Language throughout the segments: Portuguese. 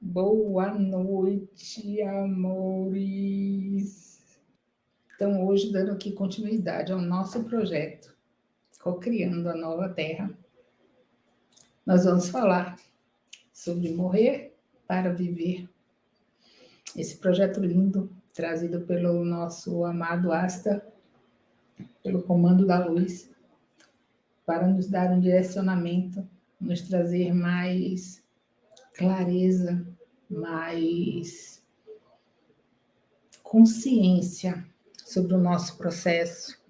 Boa noite, amores. Então, hoje, dando aqui continuidade ao nosso projeto, Co-Criando a Nova Terra, nós vamos falar sobre morrer para viver. Esse projeto lindo, trazido pelo nosso amado Asta, pelo Comando da Luz, para nos dar um direcionamento, nos trazer mais clareza, mais consciência sobre o nosso processo.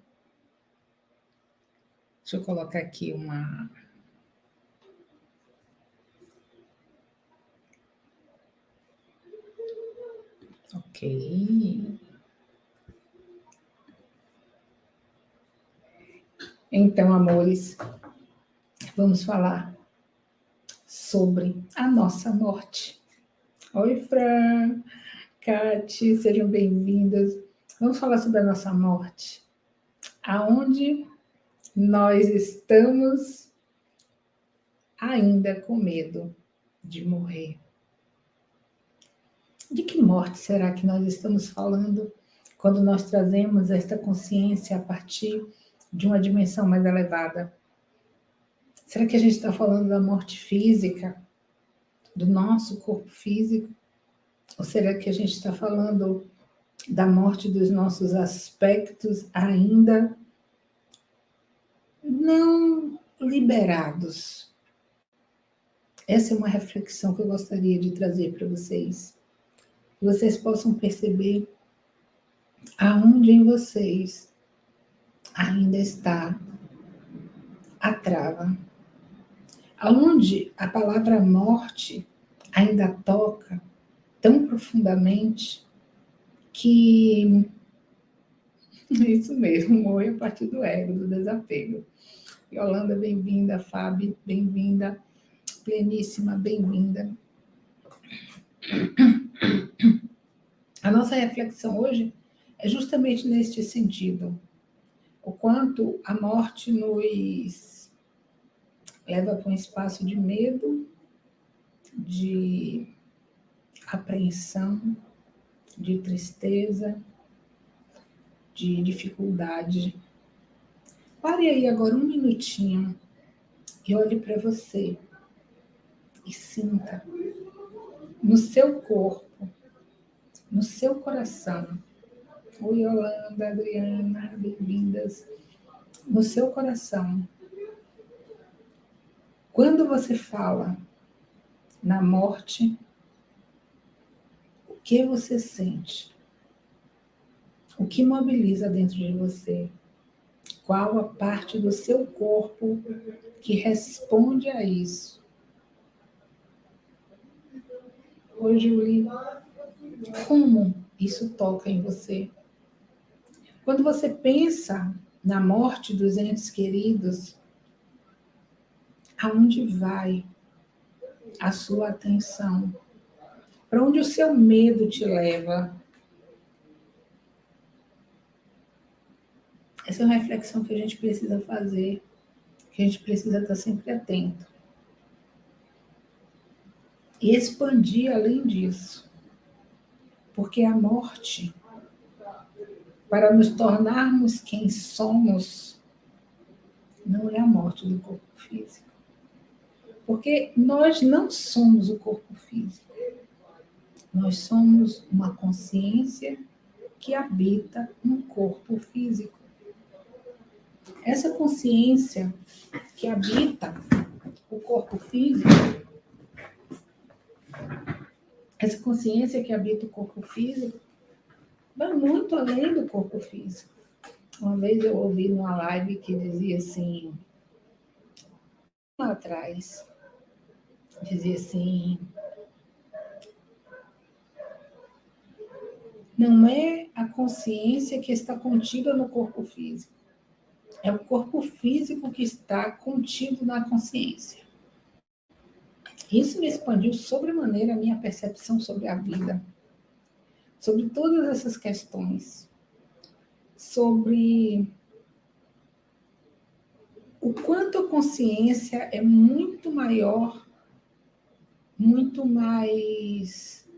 Deixa eu colocar aqui uma... Ok. Então, amores, vamos falar sobre a nossa morte. Oi, Fran, Cati, sejam bem-vindas. Vamos falar sobre a nossa morte. Aonde nós estamos ainda com medo de morrer. De que morte será que nós estamos falando quando nós trazemos esta consciência a partir de uma dimensão mais elevada? Será que a gente está falando da morte física, do nosso corpo físico? Ou será que a gente está falando da morte dos nossos aspectos ainda não liberados? Essa é uma reflexão que eu gostaria de trazer para vocês. Que vocês possam perceber aonde em vocês ainda está a trava. Aonde a palavra morte ainda toca tão profundamente que isso mesmo, morre a partir do ego, do desapego. Yolanda, bem-vinda. Fábio, bem-vinda. Pleníssima, bem-vinda. A nossa reflexão hoje é justamente neste sentido. O quanto a morte nos leva para um espaço de medo, de apreensão, de tristeza, de dificuldade. Pare aí agora um minutinho e olhe para você e sinta no seu corpo, no seu coração. Oi, Yolanda, Adriana, bem-vindas. No seu coração, quando você fala na morte, o que você sente? O que mobiliza dentro de você? Qual a parte do seu corpo que responde a isso? Oi, Julie. Como isso toca em você? Quando você pensa na morte dos entes queridos, aonde vai a sua atenção? Para onde o seu medo te leva? Essa é uma reflexão que a gente precisa fazer, que a gente precisa estar sempre atento. E expandir além disso. Porque a morte, para nos tornarmos quem somos, não é a morte do corpo físico. Porque nós não somos o corpo físico. Nós somos uma consciência que habita um corpo físico. Essa consciência que habita o corpo físico, essa consciência que habita o corpo físico, vai muito além do corpo físico. Uma vez eu ouvi numa live que dizia assim, lá atrás, dizia assim, não é a consciência que está contida no corpo físico, é o corpo físico que está contido na consciência. Isso me expandiu sobremaneira a minha percepção sobre a vida, sobre todas essas questões, sobre o quanto a consciência é muito maior, muito mais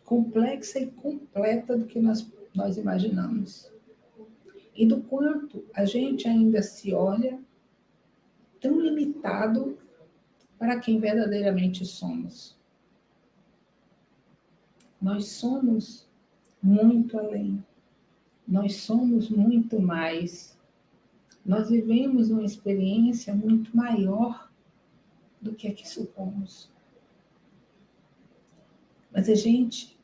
complexa e completa do que nós imaginamos. E do quanto a gente ainda se olha tão limitado para quem verdadeiramente somos. Nós somos muito além. Nós somos muito mais. Nós vivemos uma experiência muito maior do que a que supomos. Mas a gente,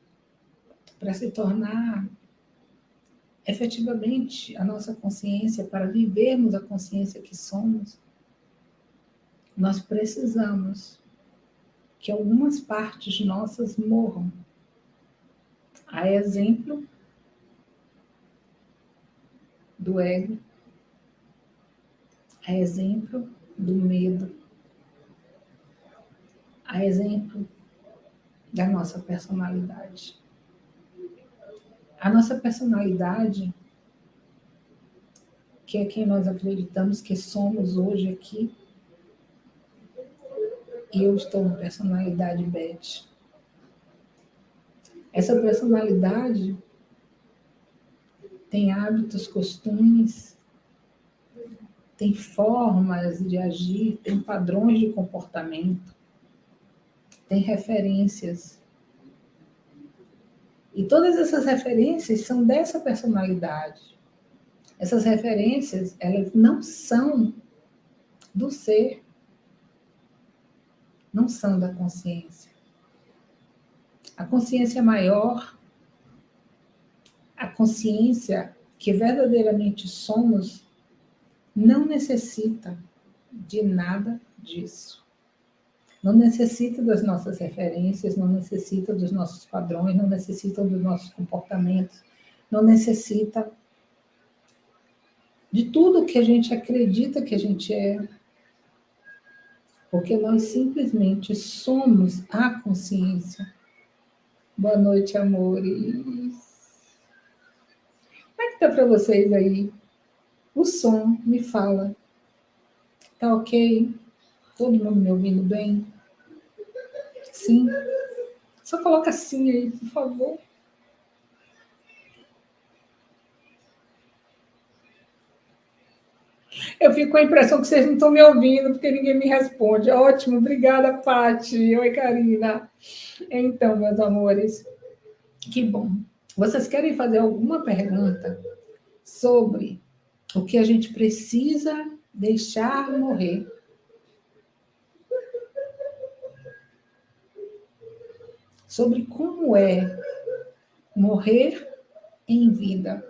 para se tornar efetivamente a nossa consciência, para vivermos a consciência que somos, nós precisamos que algumas partes nossas morram. A exemplo do ego, a exemplo do medo, a exemplo da nossa personalidade. A nossa personalidade, que é quem nós acreditamos que somos hoje aqui, e eu estou na personalidade Beth. Essa personalidade tem hábitos, costumes, tem formas de agir, tem padrões de comportamento, tem referências. E todas essas referências são dessa personalidade. Essas referências, elas não são do ser, não são da consciência. A consciência maior, a consciência que verdadeiramente somos, não necessita de nada disso. Não necessita das nossas referências, não necessita dos nossos padrões, não necessita dos nossos comportamentos, não necessita de tudo que a gente acredita que a gente é, porque nós simplesmente somos a consciência. Boa noite, amores. Como é que tá para vocês aí? O som me fala. Tá ok? Todo mundo me ouvindo bem? Sim? Só coloca sim aí, por favor. Eu fico com a impressão que vocês não estão me ouvindo, porque ninguém me responde. Ótimo, obrigada, Pati. Oi, Karina. Então, meus amores, que bom. Vocês querem fazer alguma pergunta sobre o que a gente precisa deixar morrer? Sobre como é morrer em vida?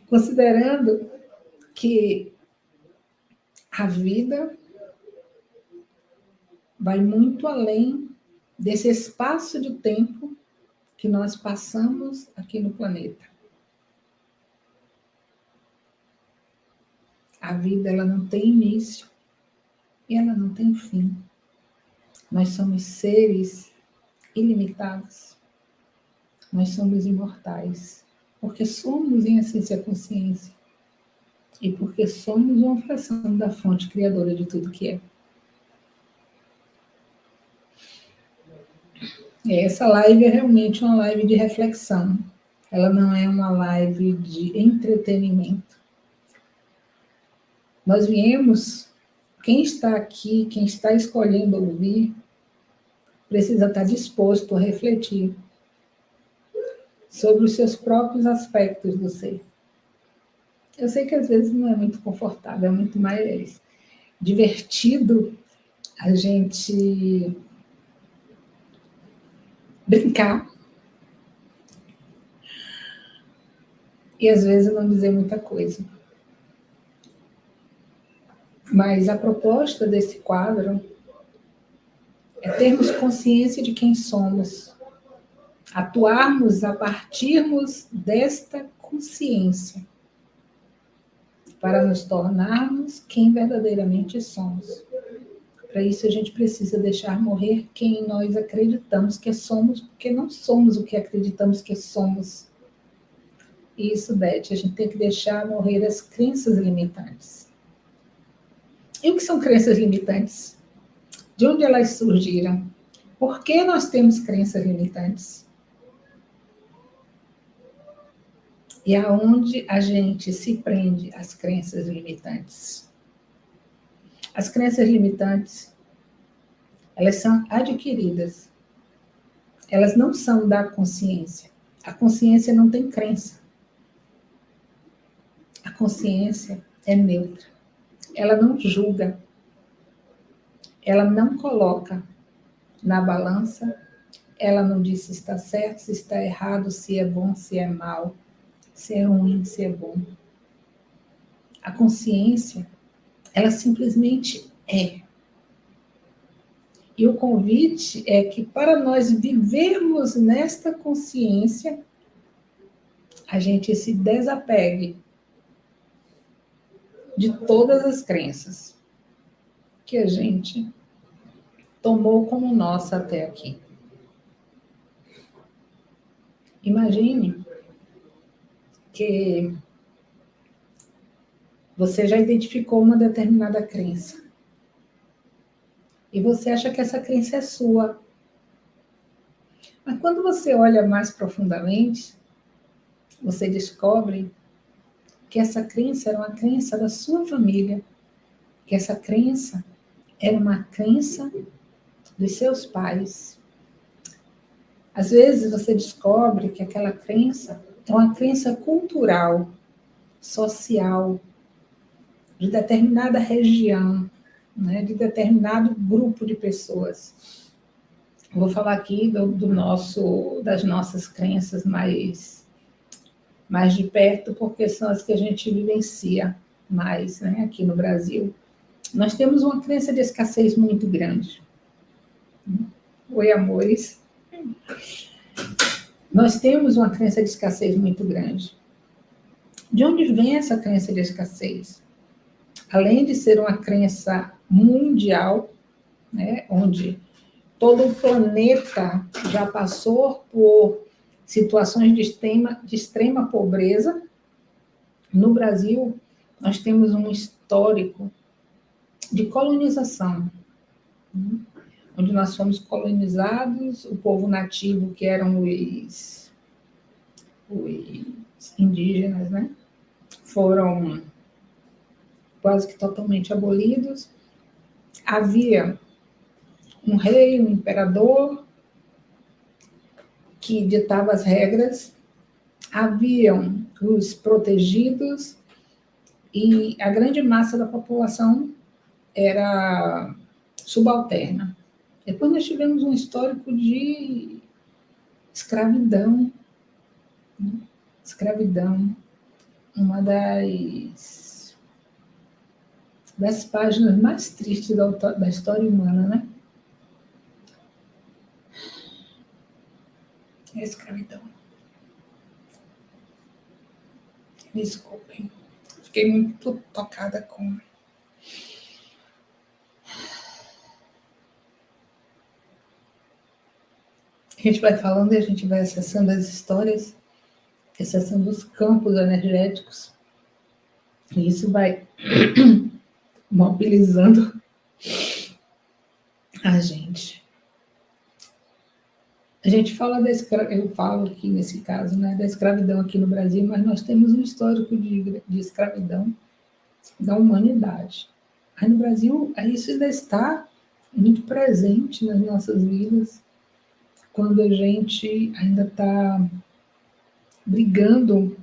Considerando que a vida vai muito além desse espaço de tempo que nós passamos aqui no planeta. A vida, ela não tem início e ela não tem fim. Nós somos seres ilimitados. Nós somos imortais, porque somos, em essência, consciência. E porque somos uma fração da fonte criadora de tudo que é. Essa live é realmente uma live de reflexão. Ela não é uma live de entretenimento. Nós viemos, quem está aqui, quem está escolhendo ouvir, precisa estar disposto a refletir sobre os seus próprios aspectos do ser. Eu sei que às vezes não é muito confortável, é muito mais divertido a gente brincar e às vezes não dizer muita coisa. Mas a proposta desse quadro é termos consciência de quem somos, atuarmos a partirmos desta consciência para nos tornarmos quem verdadeiramente somos. Para isso a gente precisa deixar morrer quem nós acreditamos que somos, porque não somos o que acreditamos que somos. Isso, Beth, a gente tem que deixar morrer as crenças limitantes. E o que são crenças limitantes? De onde elas surgiram? Por que nós temos crenças limitantes? E aonde a gente se prende às crenças limitantes? As crenças limitantes, elas são adquiridas. Elas não são da consciência. A consciência não tem crença. A consciência é neutra. Ela não julga. Ela não coloca na balança. Ela não diz se está certo, se está errado, se é bom, se é mal, se é ruim, se é bom. A consciência, ela simplesmente é. E o convite é que para nós vivermos nesta consciência, a gente se desapegue de todas as crenças que a gente tomou como nossa até aqui. Imagine que você já identificou uma determinada crença e você acha que essa crença é sua. Mas quando você olha mais profundamente, você descobre que essa crença era uma crença da sua família, que essa crença era uma crença dos seus pais. Às vezes você descobre que aquela crença é uma crença cultural, social, de determinada região, né, de determinado grupo de pessoas. Vou falar aqui das nossas crenças mais de perto, porque são as que a gente vivencia mais, né, aqui no Brasil. Nós temos uma crença de escassez muito grande. Oi, amores. Nós temos uma crença de escassez muito grande. De onde vem essa crença de escassez? Além de ser uma crença mundial, né, onde todo o planeta já passou por situações de extrema pobreza, no Brasil nós temos um histórico de colonização, né, onde nós fomos colonizados, o povo nativo, que eram os indígenas, né, foram quase que totalmente abolidos. Havia um rei, um imperador, que ditava as regras, haviam os protegidos, e a grande massa da população era subalterna. Depois nós tivemos um histórico de escravidão. Né? Escravidão, uma das páginas mais tristes da história humana, né? É a escravidão. Desculpem, fiquei muito tocada com... A gente vai falando e a gente vai acessando as histórias, acessando os campos energéticos, e isso vai mobilizando a gente. A gente fala eu falo aqui nesse caso, né, da escravidão aqui no Brasil, mas nós temos um histórico de escravidão da humanidade. Aí no Brasil, isso ainda está muito presente nas nossas vidas, quando a gente ainda está brigando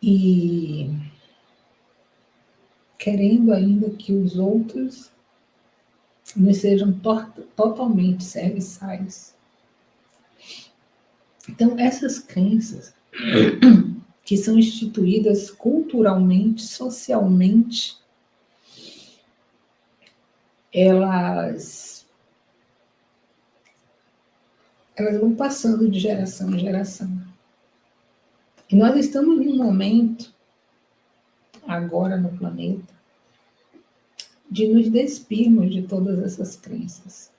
e querendo ainda que os outros nos sejam totalmente serviçais. Então, essas crenças que são instituídas culturalmente, socialmente, elas vão passando de geração em geração. E nós estamos num momento, agora no planeta, de nos despirmos de todas essas crenças.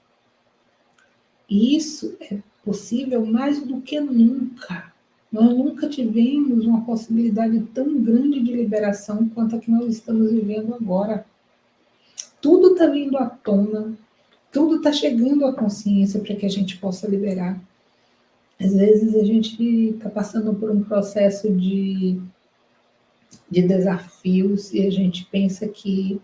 E isso é possível mais do que nunca Nós nunca tivemos uma possibilidade tão grande de liberação quanto a que nós estamos vivendo agora. Tudo está vindo à tona, tudo está chegando à consciência para que a gente possa liberar. Às vezes a gente está passando por um processo de desafios e a gente pensa que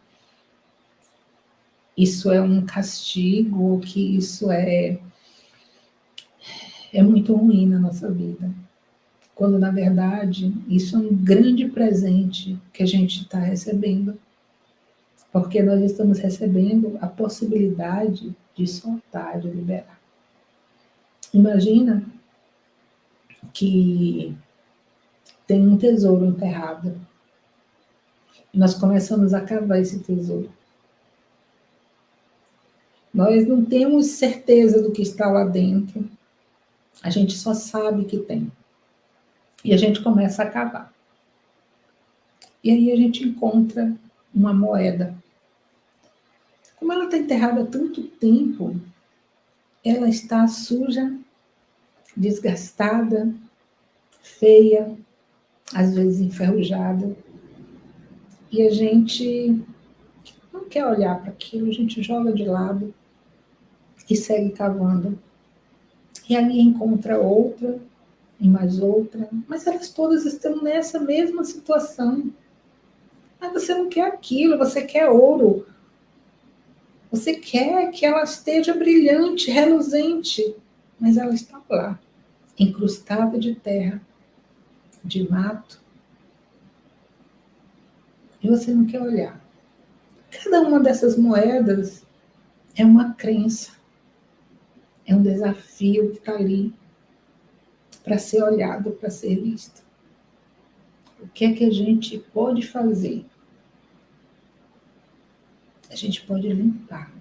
isso é um castigo, que isso é muito ruim na nossa vida. Quando, na verdade, isso é um grande presente que a gente está recebendo. Porque nós estamos recebendo a possibilidade de soltar, de liberar. Imagina que tem um tesouro enterrado. E nós começamos a cavar esse tesouro. Nós não temos certeza do que está lá dentro. A gente só sabe que tem. E a gente começa a cavar. E aí a gente encontra uma moeda. Como ela está enterrada há tanto tempo, ela está suja, desgastada, feia, às vezes enferrujada. E a gente não quer olhar para aquilo, a gente joga de lado e segue cavando. E aí encontra outra, e mais outra, mas elas todas estão nessa mesma situação. Mas você não quer aquilo, você quer ouro. Você quer que ela esteja brilhante, reluzente, mas ela está lá, incrustada de terra, de mato, e você não quer olhar. Cada uma dessas moedas é uma crença, é um desafio que está ali para ser olhado, para ser visto. O que é que a gente pode fazer? A gente pode limpar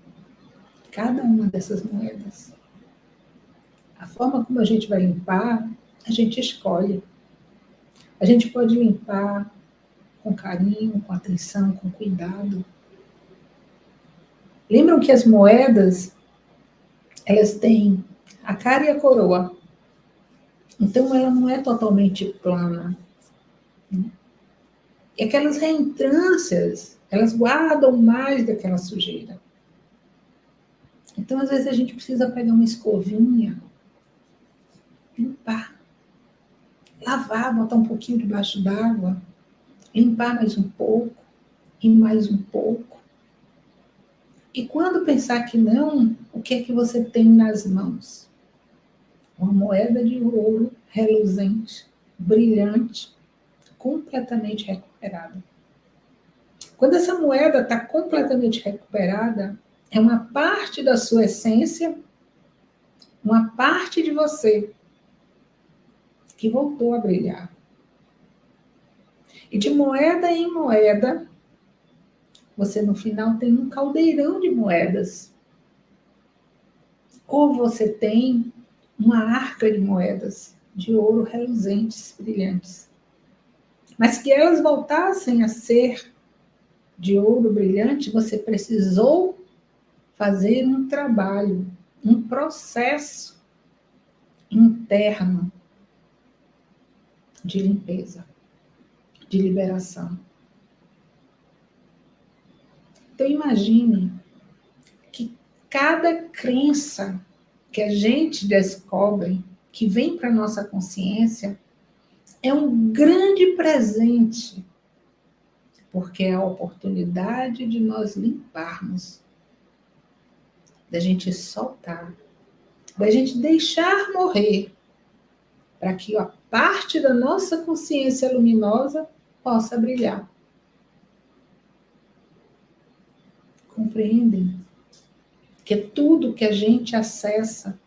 cada uma dessas moedas. A forma como a gente vai limpar, a gente escolhe. A gente pode limpar com carinho, com atenção, com cuidado. Lembram que as moedas, elas têm a cara e a coroa. Então, ela não é totalmente plana. E aquelas reentrâncias, elas guardam mais daquela sujeira. Então, às vezes, a gente precisa pegar uma escovinha, limpar, lavar, botar um pouquinho debaixo d'água, limpar mais um pouco, e mais um pouco. E quando pensar que não, o que é que você tem nas mãos? Uma moeda de ouro reluzente, brilhante, completamente recuperada. Quando essa moeda está completamente recuperada, é uma parte da sua essência, uma parte de você que voltou a brilhar. E de moeda em moeda, você no final tem um caldeirão de moedas. Ou você tem uma arca de moedas de ouro reluzentes, brilhantes. Mas que elas voltassem a ser de ouro brilhante, você precisou fazer um trabalho, um processo interno de limpeza, de liberação. Então imagine que cada crença que a gente descobre, que vem para a nossa consciência, é um grande presente, porque é a oportunidade de nós limparmos, da gente soltar, da gente deixar morrer, para que a parte da nossa consciência luminosa possa brilhar. Compreendem? Que tudo que a gente acessa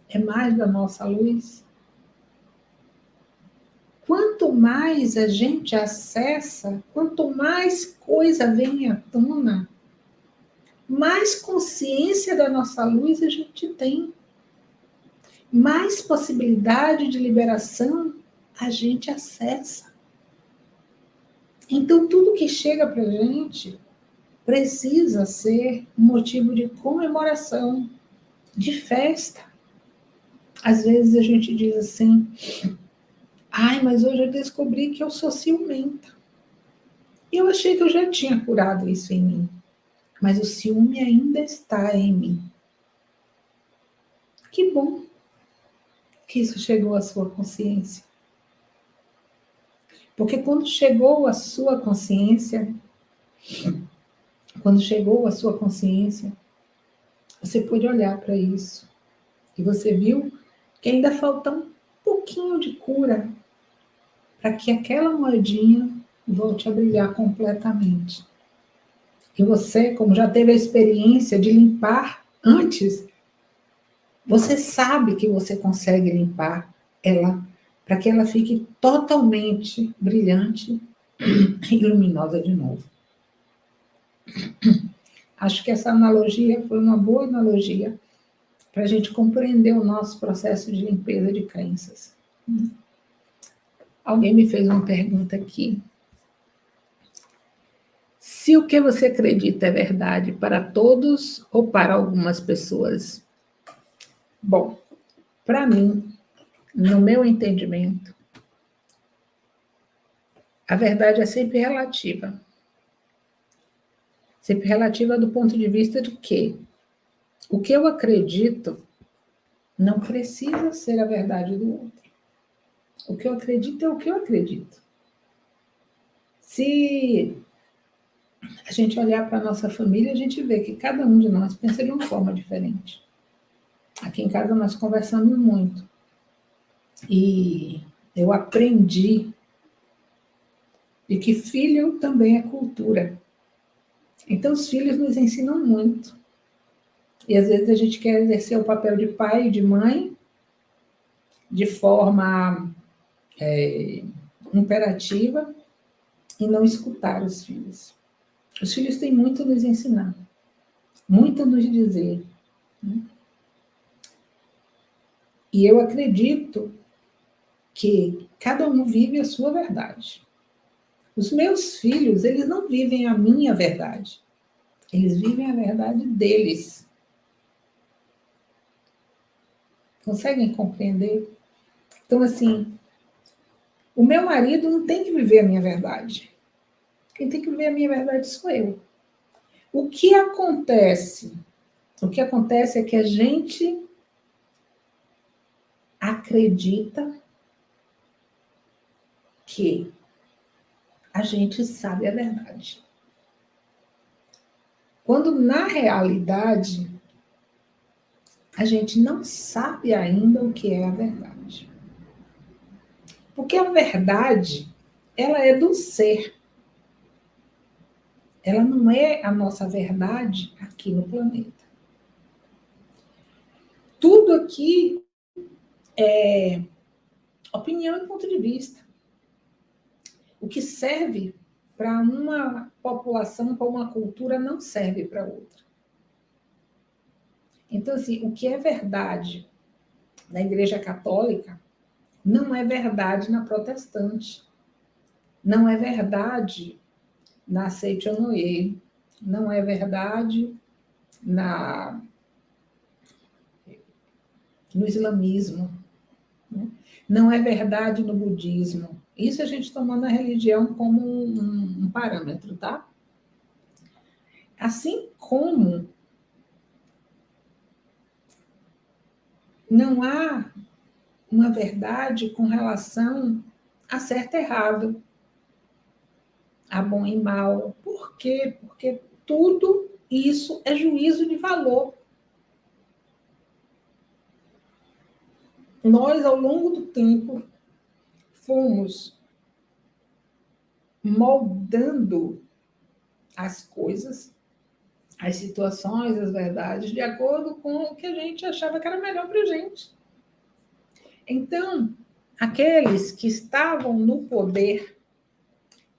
é mais da nossa luz. Quanto mais a gente acessa, quanto mais coisa vem à tona, mais consciência da nossa luz a gente tem. Mais possibilidade de liberação a gente acessa. Então, tudo que chega para a gente precisa ser um motivo de comemoração, de festa. Às vezes a gente diz assim, ai, mas hoje eu descobri que eu sou ciumenta. Eu achei que eu já tinha curado isso em mim, mas o ciúme ainda está em mim. Que bom que isso chegou à sua consciência. Porque quando chegou à sua consciência, você pôde olhar para isso e você viu que ainda falta um pouquinho de cura para que aquela moedinha volte a brilhar completamente. E você, como já teve a experiência de limpar antes, você sabe que você consegue limpar ela para que ela fique totalmente brilhante e luminosa de novo. Acho que essa analogia foi uma boa analogia para a gente compreender o nosso processo de limpeza de crenças. Alguém me fez uma pergunta aqui. Se o que você acredita é verdade para todos ou para algumas pessoas? Bom, para mim, no meu entendimento, a verdade é sempre relativa. Sempre relativa do ponto de vista de que o que eu acredito não precisa ser a verdade do outro. O que eu acredito é o que eu acredito. Se a gente olhar para a nossa família, a gente vê que cada um de nós pensa de uma forma diferente. Aqui em casa nós conversamos muito. E eu aprendi de que filho também é cultura. Então, os filhos nos ensinam muito. E às vezes a gente quer exercer o papel de pai e de mãe de forma imperativa e não escutar os filhos. Os filhos têm muito a nos ensinar, muito a nos dizer. Né? E eu acredito que cada um vive a sua verdade. Os meus filhos, eles não vivem a minha verdade. Eles vivem a verdade deles. Conseguem compreender? Então, assim, o meu marido não tem que viver a minha verdade. Quem tem que viver a minha verdade sou eu. O que acontece? O que acontece é que a gente acredita que a gente sabe a verdade. Quando, na realidade, a gente não sabe ainda o que é a verdade. Porque a verdade, ela é do ser. Ela não é a nossa verdade aqui no planeta. Tudo aqui é opinião e ponto de vista. O que serve para uma população, para uma cultura, não serve para outra. Então, assim, o que é verdade na Igreja Católica não é verdade na protestante. Não é verdade na Seite-Noé. Não é verdade no islamismo. Né? Não é verdade no budismo. Isso a gente tomando a religião como um parâmetro, tá? Assim como não há uma verdade com relação a certo e errado, a bom e mal. Por quê? Porque tudo isso é juízo de valor. Nós, ao longo do tempo, fomos moldando as coisas, as situações, as verdades, de acordo com o que a gente achava que era melhor para a gente. Então, aqueles que estavam no poder,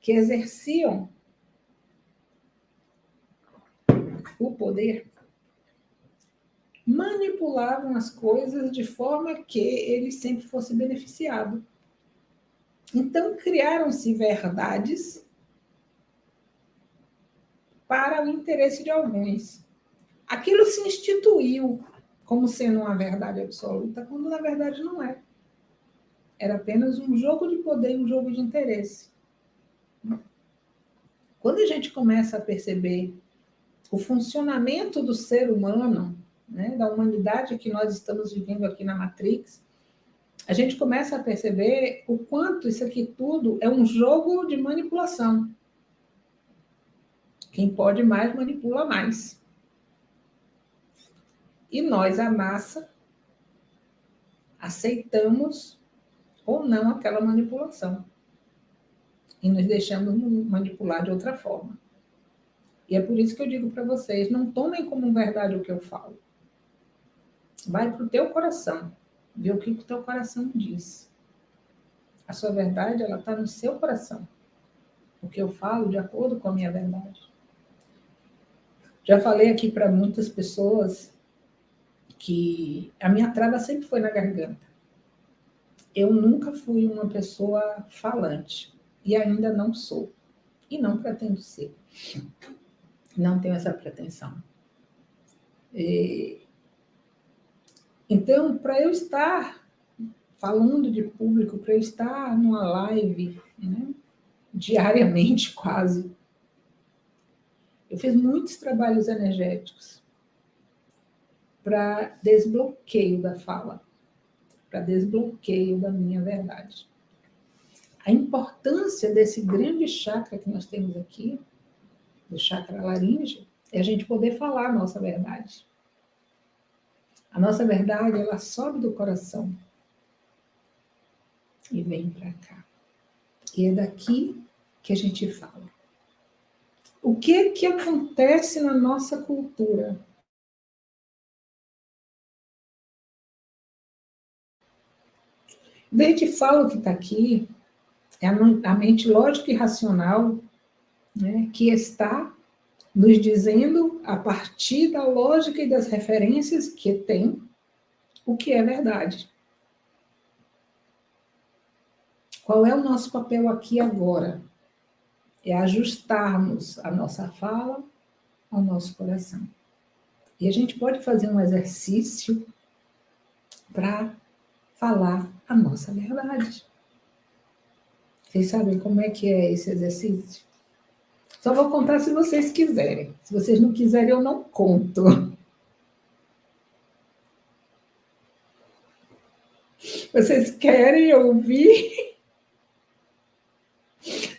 que exerciam o poder, manipulavam as coisas de forma que ele sempre fosse beneficiado. Então, criaram-se verdades para o interesse de alguns. Aquilo se instituiu como sendo uma verdade absoluta, quando na verdade não é. Era apenas um jogo de poder, um jogo de interesse. Quando a gente começa a perceber o funcionamento do ser humano, né, da humanidade que nós estamos vivendo aqui na Matrix, a gente começa a perceber o quanto isso aqui tudo é um jogo de manipulação. Quem pode mais, manipula mais. E nós, a massa, aceitamos ou não aquela manipulação. E nos deixamos manipular de outra forma. E é por isso que eu digo para vocês, não tomem como verdade o que eu falo. Vai para o teu coração, vê o que o teu coração diz. A sua verdade, ela está no seu coração. Porque eu falo de acordo com a minha verdade. Já falei aqui para muitas pessoas que a minha trava sempre foi na garganta. Eu nunca fui uma pessoa falante. E ainda não sou. E não pretendo ser. Não tenho essa pretensão. Então, para eu estar falando de público, para eu estar numa live, né, diariamente quase, eu fiz muitos trabalhos energéticos para desbloqueio da fala, para desbloqueio da minha verdade. A importância desse grande chakra que nós temos aqui, do chakra laríngeo, é a gente poder falar a nossa verdade. A nossa verdade, ela sobe do coração e vem para cá. E é daqui que a gente fala. O que acontece na nossa cultura? A gente fala o que está aqui, é a mente lógica e racional, né, que está nos dizendo, a partir da lógica e das referências que tem, o que é verdade. Qual é o nosso papel aqui agora? É ajustarmos a nossa fala ao nosso coração. E a gente pode fazer um exercício para falar a nossa verdade. Vocês sabem como é que é esse exercício? Só vou contar se vocês quiserem. Se vocês não quiserem, eu não conto. Vocês querem ouvir?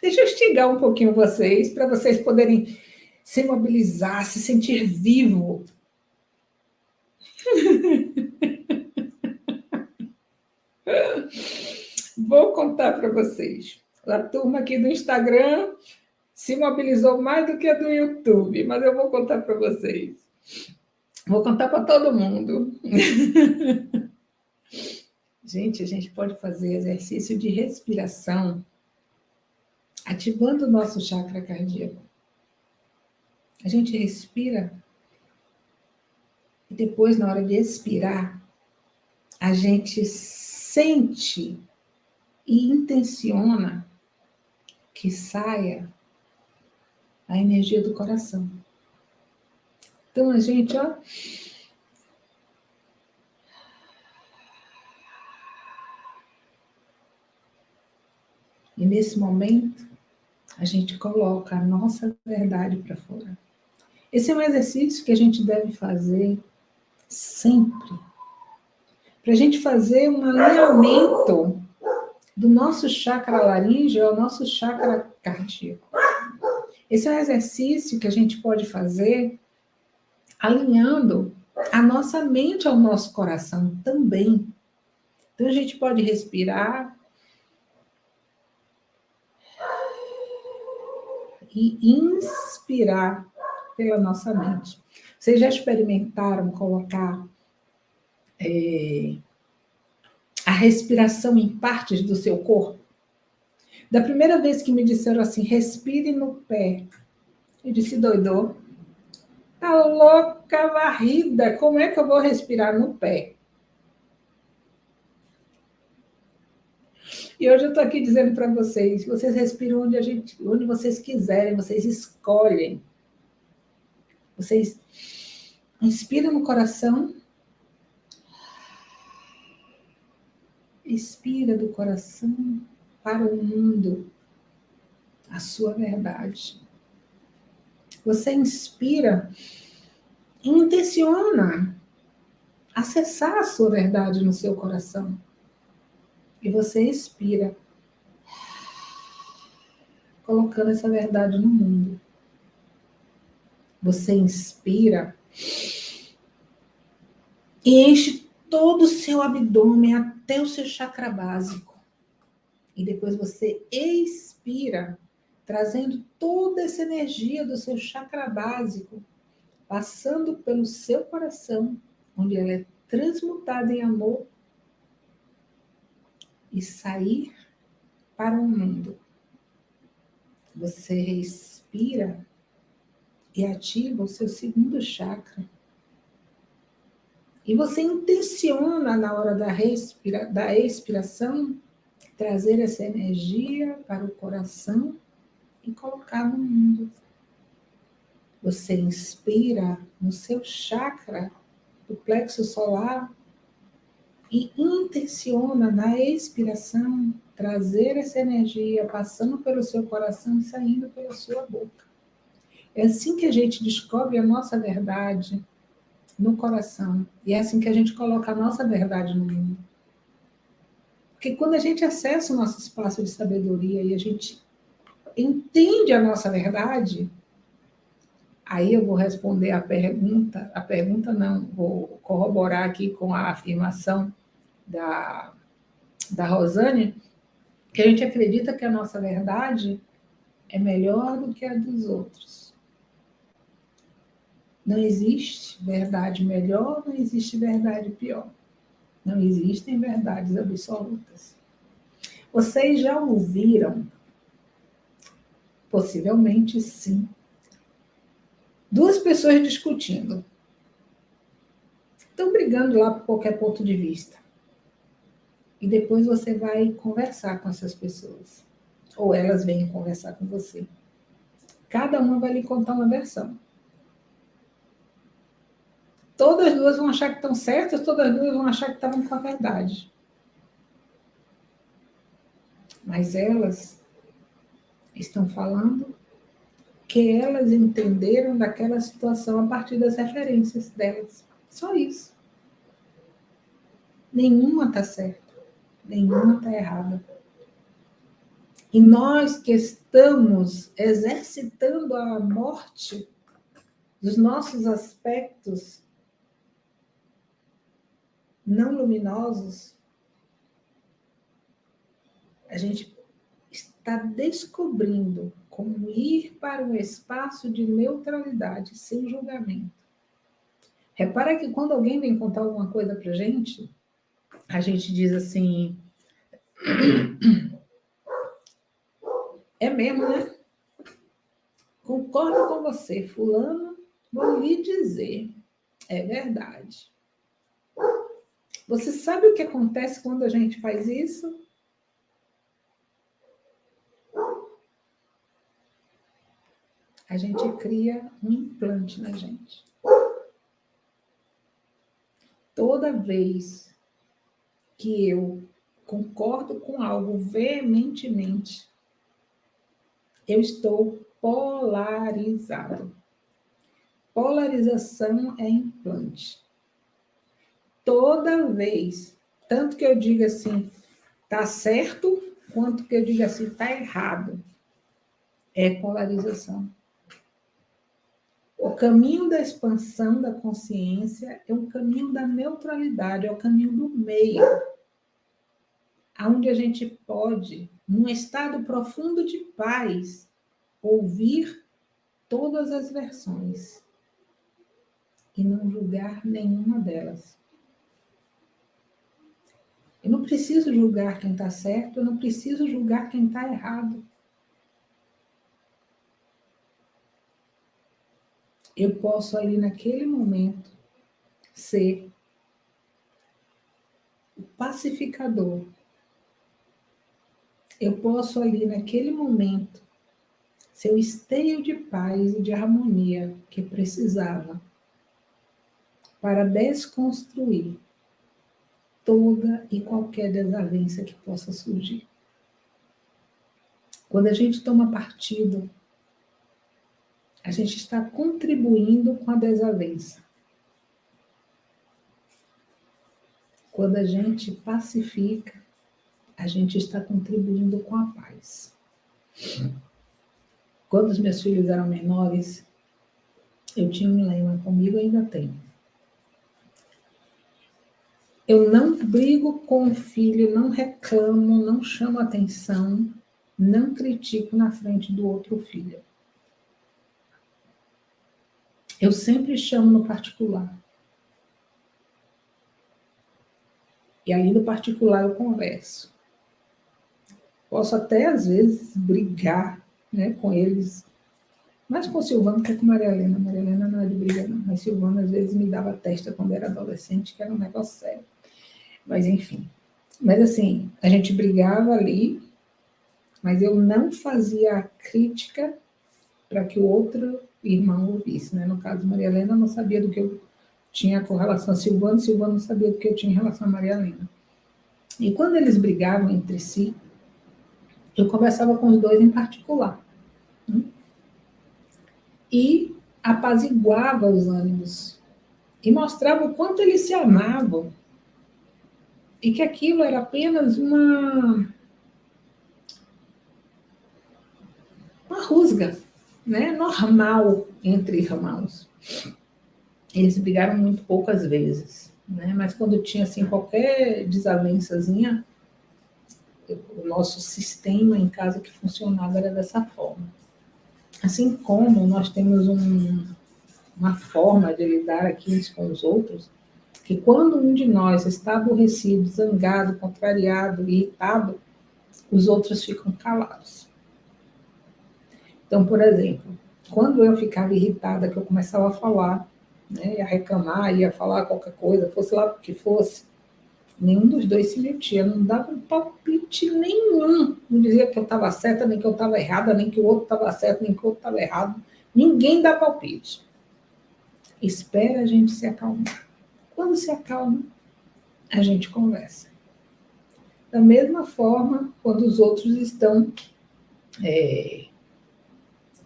Deixa eu instigar um pouquinho vocês, para vocês poderem se mobilizar, se sentir vivo. Vou contar para vocês. A turma aqui do Instagram se mobilizou mais do que a do YouTube, mas eu vou contar para vocês. Vou contar para todo mundo. Gente, a gente pode fazer exercício de respiração, ativando o nosso chakra cardíaco. A gente respira e depois, na hora de expirar, a gente sente e intenciona que saia a energia do coração. Então, a gente, ó, e nesse momento, a gente coloca a nossa verdade para fora. Esse é um exercício que a gente deve fazer sempre, para a gente fazer um alinhamento do nosso chakra laríngeo ao nosso chakra cardíaco. Esse é um exercício que a gente pode fazer alinhando a nossa mente ao nosso coração também. Então, a gente pode respirar e inspirar pela nossa mente. Vocês já experimentaram colocar a respiração em partes do seu corpo? Da primeira vez que me disseram assim, respire no pé, eu disse, doidou? Tá louca, varrida, como é que eu vou respirar no pé? E hoje eu estou aqui dizendo para vocês, vocês respiram onde vocês quiserem, vocês escolhem. Vocês inspiram no coração expira do coração para o mundo a sua verdade. Você inspira e intenciona acessar a sua verdade no seu coração. E você expira, colocando essa verdade no mundo. Você inspira e enche todo o seu abdômen até o seu chakra básico. E depois você expira, trazendo toda essa energia do seu chakra básico, passando pelo seu coração, onde ela é transmutada em amor, e sair para o mundo. Você respira e ativa o seu segundo chakra. E você intenciona, na hora da expiração, trazer essa energia para o coração e colocar no mundo. Você inspira no seu chakra do plexo solar e intenciona na expiração trazer essa energia passando pelo seu coração e saindo pela sua boca. É assim que a gente descobre a nossa verdade no coração. E é assim que a gente coloca a nossa verdade no mundo. Porque quando a gente acessa o nosso espaço de sabedoria e a gente entende a nossa verdade, aí eu vou responder a pergunta não, vou corroborar aqui com a afirmação da Rosane, que a gente acredita que a nossa verdade é melhor do que a dos outros. Não existe verdade melhor, não existe verdade pior. Não existem verdades absolutas. Vocês já ouviram, possivelmente sim, duas pessoas discutindo. Estão brigando lá por qualquer ponto de vista. E depois você vai conversar com essas pessoas. Ou elas vêm conversar com você. Cada uma vai lhe contar uma versão. Todas as duas vão achar que estão certas, todas as duas vão achar que estavam com a verdade. Mas elas estão falando que elas entenderam daquela situação a partir das referências delas. Só isso. Nenhuma está certa, nenhuma está errada. E nós que estamos exercitando a morte dos nossos aspectos não luminosos, a gente está descobrindo como ir para um espaço de neutralidade, sem julgamento. Repara que quando alguém vem contar alguma coisa para a gente diz assim, é mesmo, né? Concordo com você, fulano, vou lhe dizer, é verdade. Você sabe o que acontece quando a gente faz isso? A gente cria um implante na gente. Toda vez que eu concordo com algo veementemente, eu estou polarizado. Polarização é implante. Toda vez, tanto que eu diga assim, tá certo, quanto que eu diga assim, tá errado, é polarização. O caminho da expansão da consciência é o caminho da neutralidade, é o caminho do meio, onde a gente pode, num estado profundo de paz, ouvir todas as versões e não julgar nenhuma delas. Eu não preciso julgar quem está certo, eu não preciso julgar quem está errado. Eu posso ali naquele momento ser o pacificador. Eu posso ali naquele momento ser o esteio de paz e de harmonia que precisava para desconstruir toda e qualquer desavença que possa surgir. Quando a gente toma partido, a gente está contribuindo com a desavença. Quando a gente pacifica, a gente está contribuindo com a paz. Quando os meus filhos eram menores, eu tinha um lema comigo, ainda tenho. Eu não brigo com o filho, não reclamo, não chamo atenção, não critico na frente do outro filho. Eu sempre chamo no particular. E ali no particular eu converso. Posso até, às vezes, brigar, né, com eles. Mas com Silvano, que é com Maria Helena. Maria Helena não é de briga, não. Mas Silvano, às vezes, me dava testa quando era adolescente, que era um negócio sério. Mas, enfim. Mas, assim, a gente brigava ali, mas eu não fazia a crítica para que o outro irmão ouvisse, né? No caso, Maria Helena não sabia do que eu tinha com relação a Silvano, Silvano não sabia do que eu tinha em relação a Maria Helena. E quando eles brigavam entre si, eu conversava com os dois em particular. Né? E apaziguava os ânimos. E mostrava o quanto eles se amavam. E que aquilo era apenas uma rusga, né? Normal entre irmãos. Eles brigaram muito poucas vezes, né? Mas quando tinha assim qualquer desavençazinha, o nosso sistema em casa que funcionava era dessa forma. Assim como nós temos uma forma de lidar aqui uns com os outros, que quando um de nós está aborrecido, zangado, contrariado, irritado, os outros ficam calados. Então, por exemplo, quando eu ficava irritada, que eu começava a falar, né, ia reclamar, ia falar qualquer coisa, fosse lá o que fosse, nenhum dos dois se metia, não dava um palpite nenhum. Não dizia que eu estava certa, nem que eu estava errada, nem que o outro estava certo, nem que o outro estava errado. Ninguém dá palpite. Espera a gente se acalmar. Quando se acalma, a gente conversa. Da mesma forma, quando os outros estão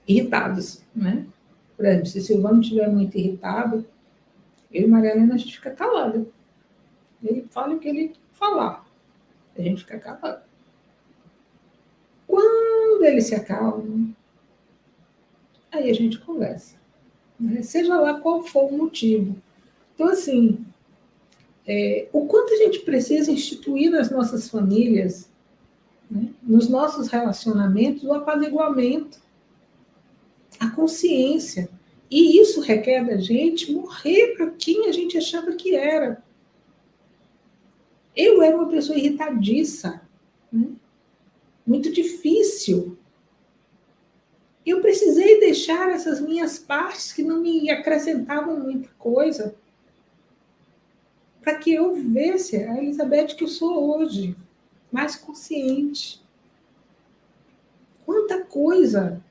irritados, né? Por exemplo, se Silvano estiver muito irritado, eu e Maria Helena, a gente fica calado. Ele fala o que ele falar. A gente fica calado. Quando ele se acalma, aí a gente conversa. Né? Seja lá qual for o motivo. Então, assim, o quanto a gente precisa instituir nas nossas famílias, né, nos nossos relacionamentos, o apaziguamento, a consciência. E isso requer da gente morrer para quem a gente achava que era. Eu era uma pessoa irritadiça, né? Muito difícil. Eu precisei deixar essas minhas partes que não me acrescentavam muita coisa para que eu vivesse a Elizabeth que eu sou hoje, mais consciente. Quanta coisa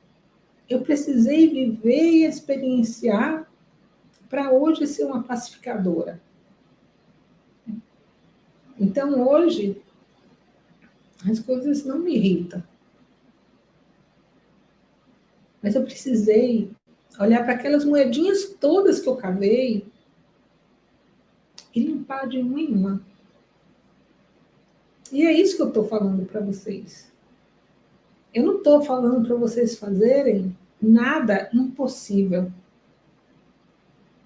eu precisei viver e experienciar para hoje ser uma pacificadora. Então, hoje, as coisas não me irritam. Mas eu precisei olhar para aquelas moedinhas todas que eu cavei e limpar de uma em uma. E é isso que eu estou falando para vocês. Eu não estou falando para vocês fazerem nada impossível.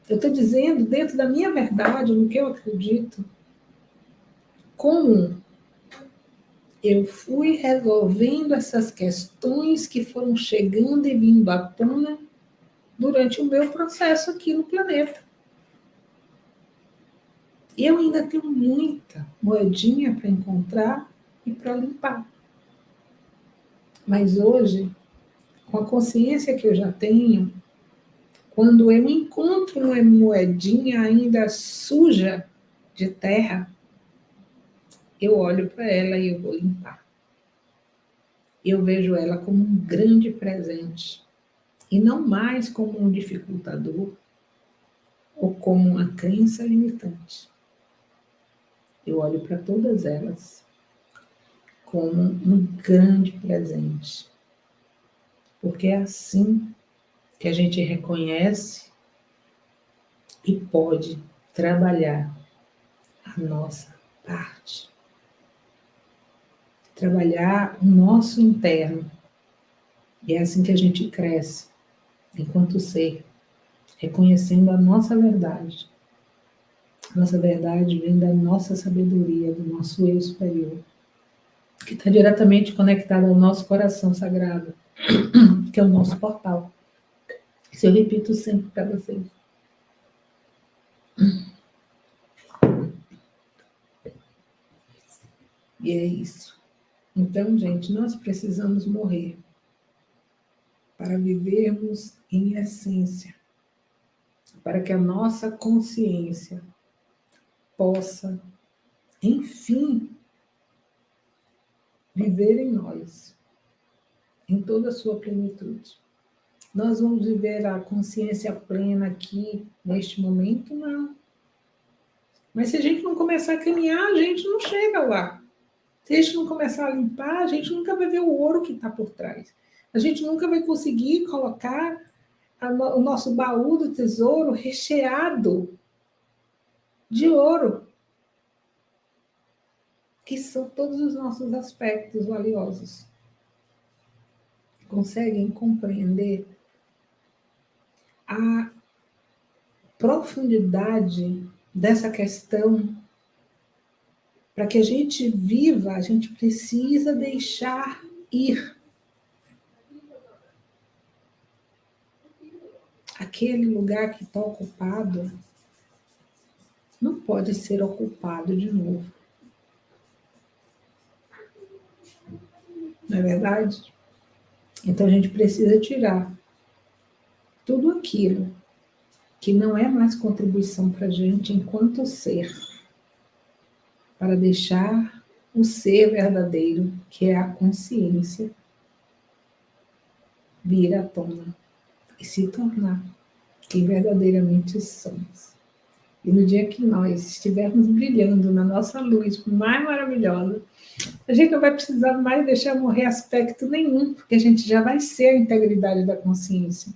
Eu estou dizendo, dentro da minha verdade, no que eu acredito, como eu fui resolvendo essas questões que foram chegando e vindo à tona durante o meu processo aqui no planeta. E eu ainda tenho muita moedinha para encontrar e para limpar. Mas hoje, com a consciência que eu já tenho, quando eu encontro uma moedinha ainda suja de terra, eu olho para ela e eu vou limpar. Eu vejo ela como um grande presente e não mais como um dificultador ou como uma crença limitante. eu olho para todas elas como um grande presente, porque é assim que a gente reconhece e pode trabalhar a nossa parte, trabalhar o nosso interno. E é assim que a gente cresce enquanto ser, reconhecendo a nossa verdade. Nossa verdade vem da nossa sabedoria, do nosso eu superior, que está diretamente conectado ao nosso coração sagrado, que é o nosso portal. Isso eu repito sempre para vocês. E é isso. Então, gente, nós precisamos morrer para vivermos em essência, para que a nossa consciência possa, enfim, viver em nós, em toda a sua plenitude. Nós vamos viver a consciência plena aqui, neste momento? Não. Mas se a gente não começar a caminhar, a gente não chega lá. Se a gente não começar a limpar, a gente nunca vai ver o ouro que está por trás. A gente nunca vai conseguir colocar o nosso baú do tesouro recheado de ouro, que são todos os nossos aspectos valiosos. Conseguem compreender a profundidade dessa questão? Para que a gente viva, a gente precisa deixar ir. Aquele lugar que está ocupado não pode ser ocupado de novo. Não é verdade? Então a gente precisa tirar tudo aquilo que não é mais contribuição para a gente enquanto ser, para deixar o ser verdadeiro, que é a consciência, vir à tona e se tornar quem verdadeiramente somos. E no dia que nós estivermos brilhando na nossa luz mais maravilhosa, a gente não vai precisar mais deixar morrer aspecto nenhum, porque a gente já vai ser a integridade da consciência.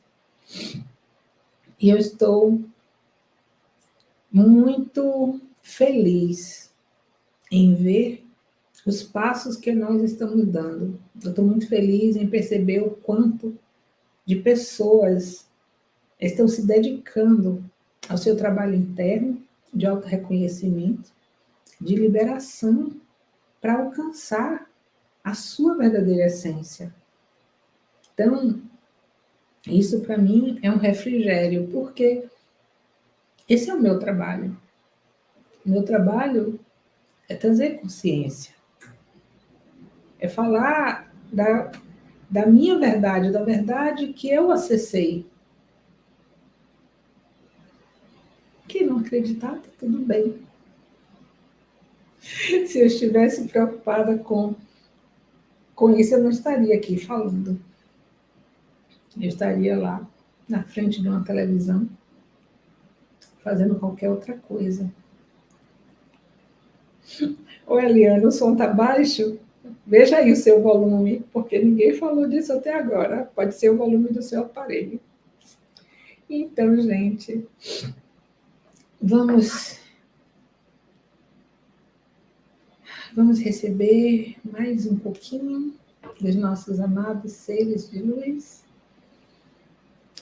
E eu estou muito feliz em ver os passos que nós estamos dando. Eu estou muito feliz em perceber o quanto de pessoas estão se dedicando ao seu trabalho interno, de autorreconhecimento, de liberação, para alcançar a sua verdadeira essência. Então, isso para mim é um refrigério, porque esse é o meu trabalho. O meu trabalho é trazer consciência, é falar da minha verdade, da verdade que eu acessei. Quem não acreditar, tá tudo bem. Se eu estivesse preocupada com isso, eu não estaria aqui falando. Eu estaria lá, na frente de uma televisão, fazendo qualquer outra coisa. Ô, Eliana, o som tá baixo? Veja aí o seu volume, porque ninguém falou disso até agora. Pode ser o volume do seu aparelho. Então, gente, vamos receber mais um pouquinho dos nossos amados seres de luz.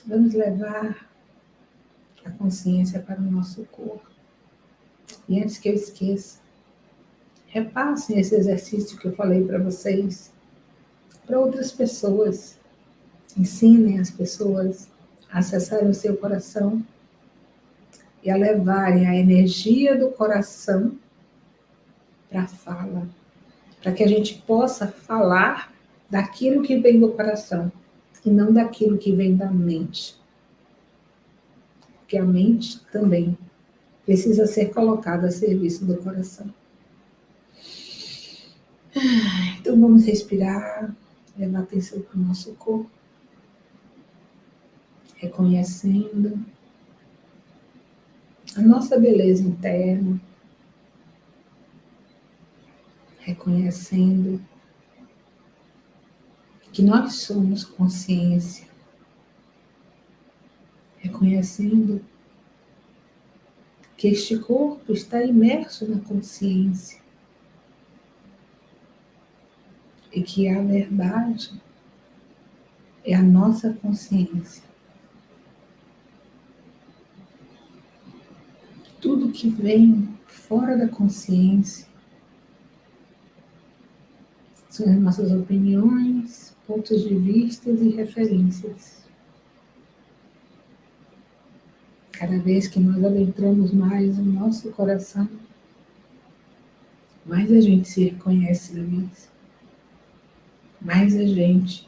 Vamos levar a consciência para o nosso corpo. E antes que eu esqueça, repassem esse exercício que eu falei para vocês, para outras pessoas. Ensinem as pessoas a acessarem o seu coração e a levarem a energia do coração para a fala, para que a gente possa falar daquilo que vem do coração e não daquilo que vem da mente. Porque a mente também precisa ser colocada a serviço do coração. Então vamos respirar, levar atenção para o nosso corpo, reconhecendo a nossa beleza interna, reconhecendo que nós somos consciência, reconhecendo que este corpo está imerso na consciência e que a verdade é a nossa consciência. Tudo que vem fora da consciência são as nossas opiniões, pontos de vista e referências. Cada vez que nós adentramos mais o nosso coração, mais a gente se reconhece, Luiz. Mais a gente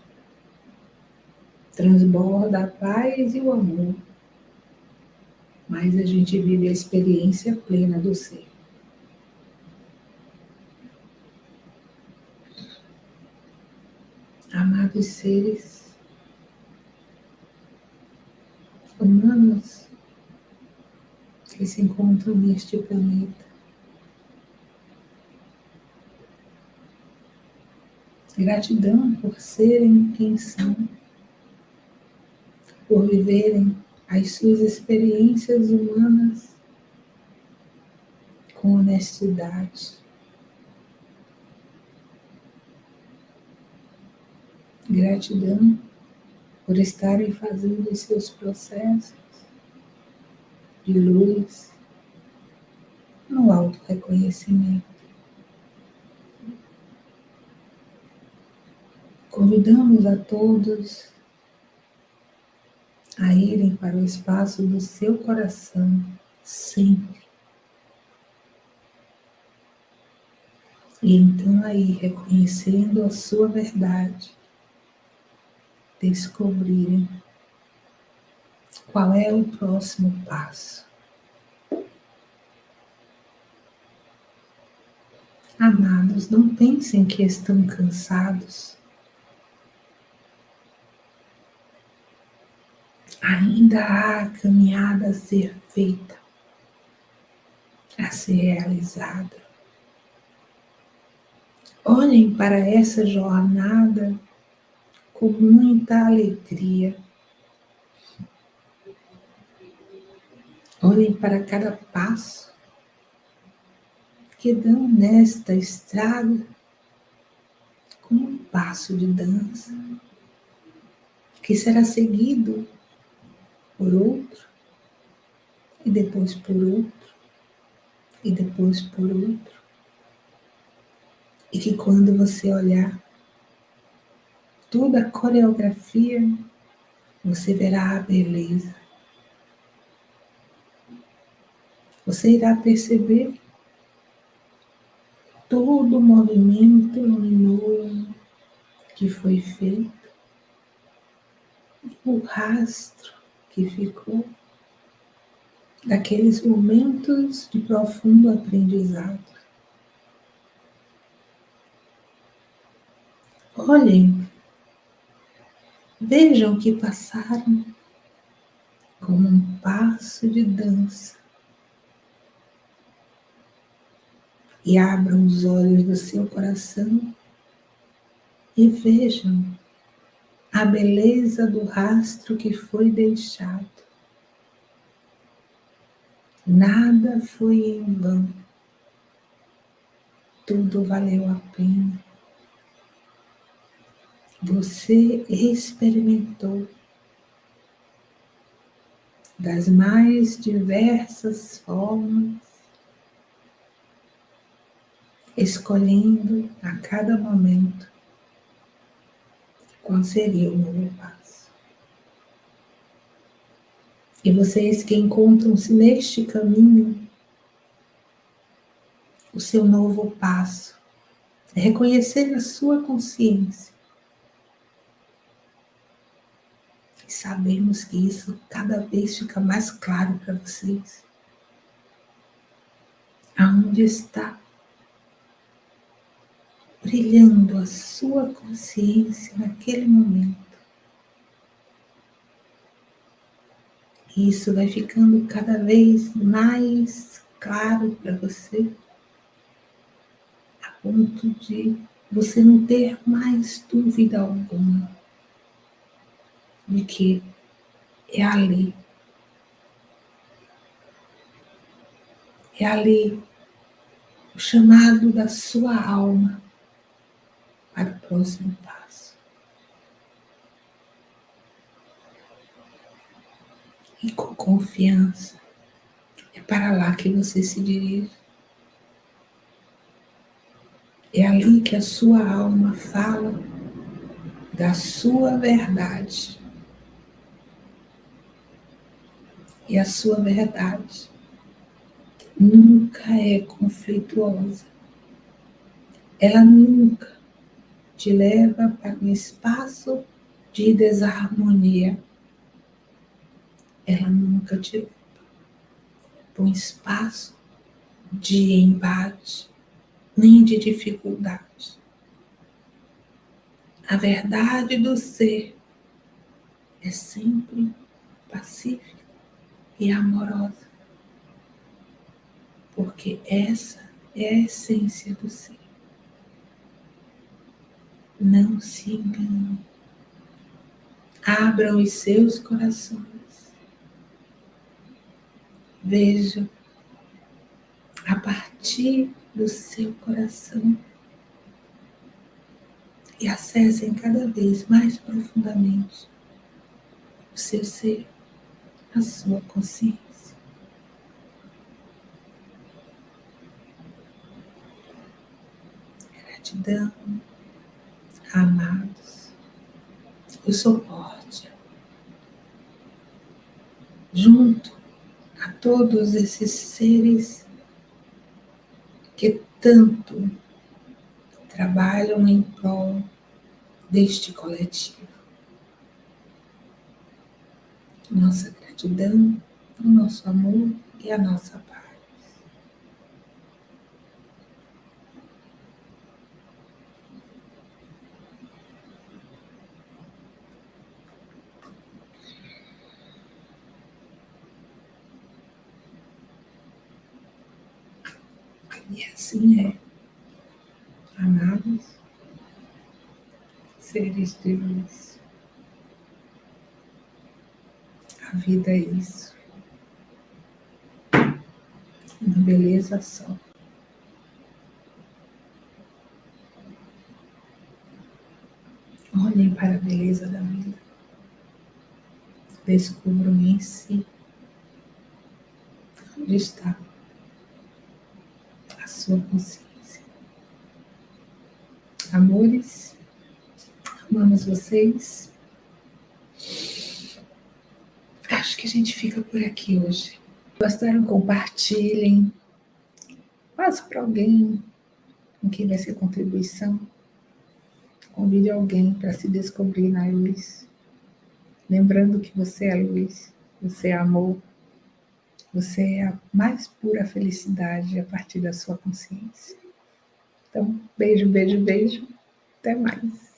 transborda a paz e o amor. Mais a gente vive a experiência plena do ser. Amados seres humanos que se encontram neste planeta, gratidão por serem quem são, por viverem as suas experiências humanas com honestidade. Gratidão por estarem fazendo os seus processos de luz no auto-reconhecimento. Convidamos a todos a irem para o espaço do seu coração sempre. E então aí, reconhecendo a sua verdade, descobrirem qual é o próximo passo. Amados, não pensem que estão cansados. Ainda há caminhada a ser feita, a ser realizada. Olhem para essa jornada com muita alegria. Olhem para cada passo que dão nesta estrada como um passo de dança, que será seguido por outro, e depois por outro, e depois por outro. E que quando você olhar toda a coreografia, você verá a beleza. Você irá perceber todo o movimento luminoso que foi feito, o rastro que ficou daqueles momentos de profundo aprendizado. Olhem, vejam que passaram como um passo de dança. E abram os olhos do seu coração e vejam a beleza do rastro que foi deixado. Nada foi em vão. Tudo valeu a pena. Você experimentou das mais diversas formas, escolhendo a cada momento qual seria o novo passo. E vocês que encontram-se neste caminho, o seu novo passo é reconhecer a sua consciência. E sabemos que isso cada vez fica mais claro para vocês. Aonde está brilhando a sua consciência naquele momento. E isso vai ficando cada vez mais claro para você ponto de você não ter mais dúvida alguma de que é ali. É ali o chamado da sua alma para o próximo passo. E com confiança, é para lá que você se dirige. É ali que a sua alma fala da sua verdade. E a sua verdade nunca é conflituosa. Ela nunca te leva para um espaço de desarmonia. Ela nunca te leva para um espaço de embate, nem de dificuldade. A verdade do ser é sempre pacífica e amorosa, porque essa é a essência do ser. Não se engane. Abram os seus corações. Vejam a partir do seu coração e acessem cada vez mais profundamente o seu ser, a sua consciência. Gratidão, amados, o suporte, junto a todos esses seres que tanto trabalham em prol deste coletivo. Nossa gratidão, o nosso amor e a nossa paz. E assim é, amados seres de luz. A vida é isso. Uma beleza só. Olhem para a beleza da vida. Descubram em si onde está a sua consciência. Amores, amamos vocês. Acho que a gente fica por aqui hoje. Gostaram? Compartilhem. Passe para alguém com quem vai ser contribuição. Convide alguém para se descobrir na luz. Lembrando que você é luz, você é amor, você é a mais pura felicidade a partir da sua consciência. Então, beijo, beijo, beijo. Até mais.